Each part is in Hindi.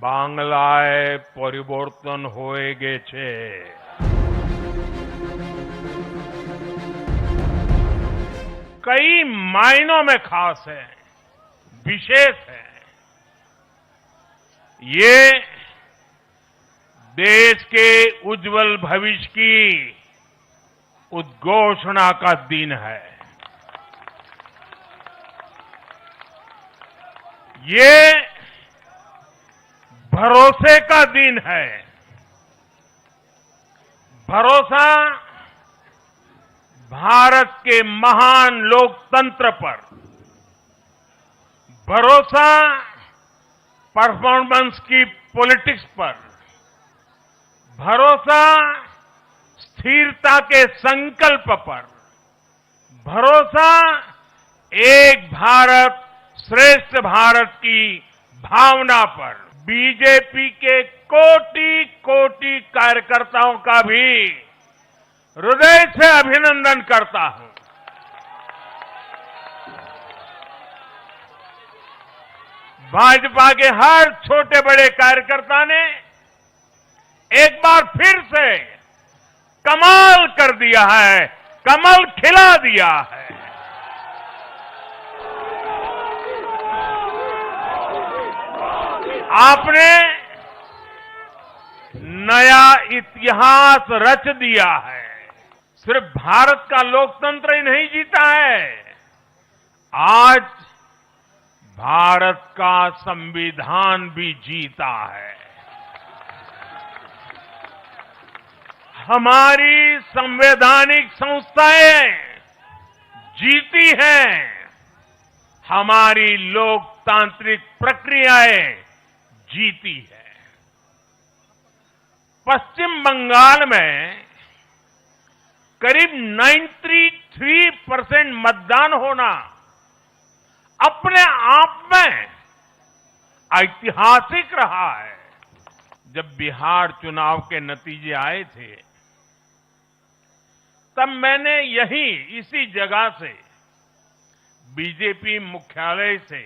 বাংলায় পরিবর্তন হয়ে গেছে। कई मायनों में खास है, विशेष है। ये देश के उज्जवल भविष्य की उद्घोषणा का दिन है। ये भरोसे का दिन है। भरोसा भारत के महान लोकतंत्र पर, भरोसा परफॉर्मेंस की पॉलिटिक्स पर, भरोसा स्थिरता के संकल्प पर, भरोसा एक भारत श्रेष्ठ भारत की भावना पर। बीजेपी के कोटि कोटि कार्यकर्ताओं का भी हृदय से अभिनंदन करता हूं। भाजपा के हर छोटे बड़े कार्यकर्ता ने एक बार फिर से कमाल कर दिया है, कमल खिला दिया है। आपने नया इतिहास रच दिया है। सिर्फ भारत का लोकतंत्र ही नहीं जीता है, आज भारत का संविधान भी जीता है। हमारी संवैधानिक संस्थाएं जीती हैं, हमारी लोकतांत्रिक प्रक्रियाएं जीती है। पश्चिम बंगाल में करीब 93% मतदान होना अपने आप में ऐतिहासिक रहा है। जब बिहार चुनाव के नतीजे आए थे, तब मैंने यहीं इसी जगह से बीजेपी मुख्यालय से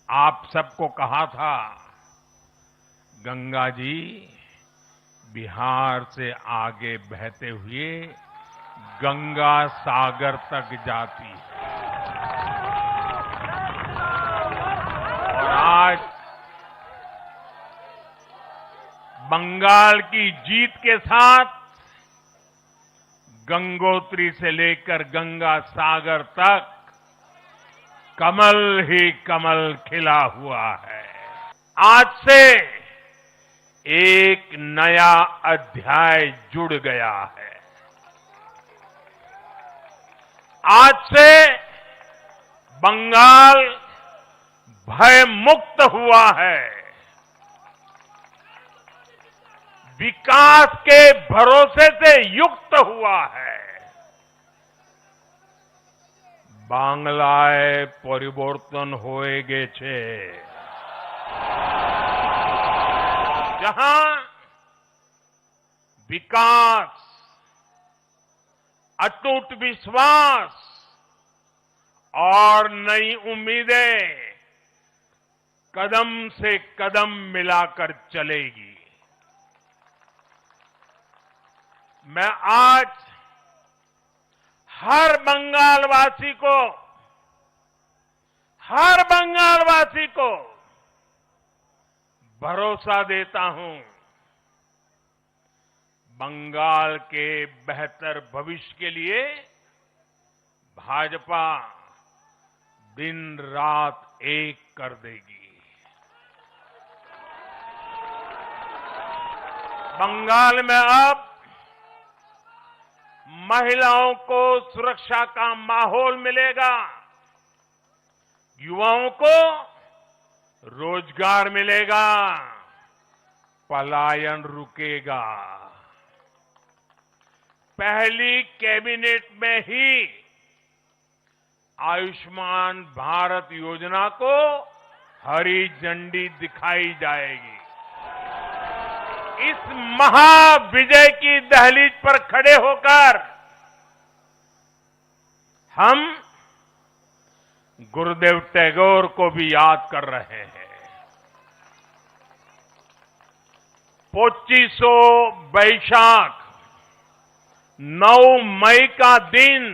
आप सबको कहा था, गंगा जी बिहार से आगे बहते हुए गंगा सागर तक जाती है। और आज बंगाल की जीत के साथ गंगोत्री से लेकर गंगा सागर तक कमल ही कमल खिला हुआ है। आज से एक नया अध्याय जुड़ गया है। आज से बंगाल भय मुक्त हुआ है। विकास के भरोसे से युक्त हुआ है। বাংলায় পরিবর্তন হয়ে গেছে। जहां विकास, अटूट विश्वास और नई उम्मीदें कदम से कदम मिलाकर चलेगी। मैं आज हर बंगालवासी को भरोसा देता हूं, बंगाल के बेहतर भविष्य के लिए भाजपा दिन रात एक कर देगी। बंगाल में अब महिलाओं को सुरक्षा का माहौल मिलेगा, युवाओं को रोजगार मिलेगा, पलायन रुकेगा। पहली कैबिनेट में ही आयुष्मान भारत योजना को हरी झंडी दिखाई जाएगी। इस महाविजय की दहलीज पर खड़े होकर हम गुरुदेव टैगोर को भी याद कर रहे हैं। 2500 बैशाख 9 मई का दिन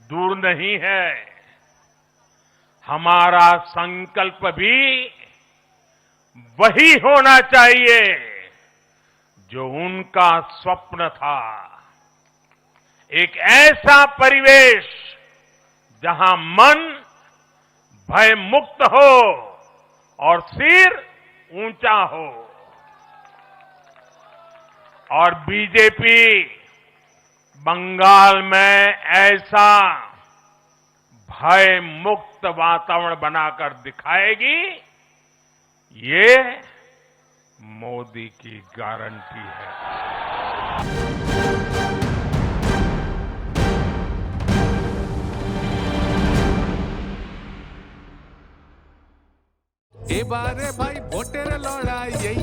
दूर नहीं है। हमारा संकल्प भी वही होना चाहिए जो उनका स्वप्न था। एक ऐसा परिवेश जहां मन भय मुक्त हो और सिर ऊंचा हो। और बीजेपी बंगाल में ऐसा भय मुक्त वातावरण बनाकर दिखाएगी, ये मोदी की गारंटी है। এবারে ভাই ভোটের লড়াই এই